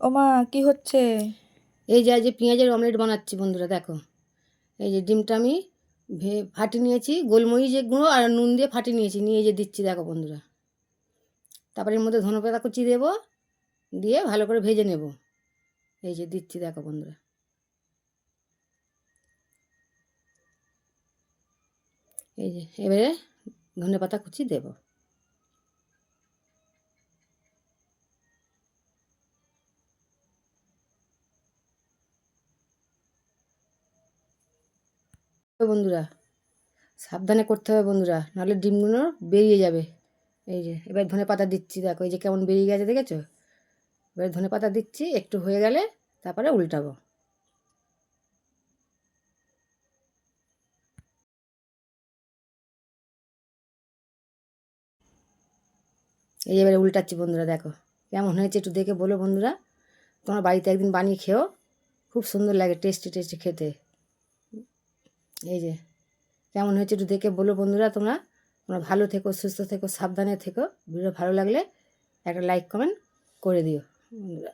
ওমা কি হচ্ছে? এই যে পেঁয়াজের অমলেট বানাচ্ছি বন্ধুরা, দেখো। এই যে ডিমটা আমি ফাটিয়ে নিয়েছি, গোলমরিচের গুঁড়ো আর নুন দিয়ে ফাটিয়ে নিয়েছি, নিয়ে এই যে দিচ্ছি, দেখো বন্ধুরা। তারপরে এর মধ্যে ধনেপাতা কুচি দেবো, দিয়ে ভালো করে ভেজে নেব। এই যে দিচ্ছি, দেখো বন্ধুরা। এই যে এবারে ধনেপাতা কুচি দেব। বন্ধুরা সাবধানে করতে হবে বন্ধুরা, নাহলে ডিমগুলো বেরিয়ে যাবে। এই যে এবার ধনেপাতা দিচ্ছি, দেখো এই যে কেমন বেরিয়ে গেছে, দেখেছো? এবার ধনেপাতা দিচ্ছি, একটু হয়ে গেলে তারপরে উল্টাবো। এই এবারে উল্টাচ্ছি বন্ধুরা, দেখো কেমন হয়েছে, একটু দেখে বলো বন্ধুরা। তোমার বাড়িতে একদিন বানিয়ে খেও, খুব সুন্দর লাগে, টেস্টি টেস্টি খেতে। এই যে কেমন হয়েছে একটু দেখে বলো বন্ধুরা। তোমরা তোমরা ভালো থেকো, সুস্থ থেকো, সাবধানে থেকো। ভিডিও ভালো লাগলে একটা লাইক কমেন্ট করে দিও বন্ধুরা।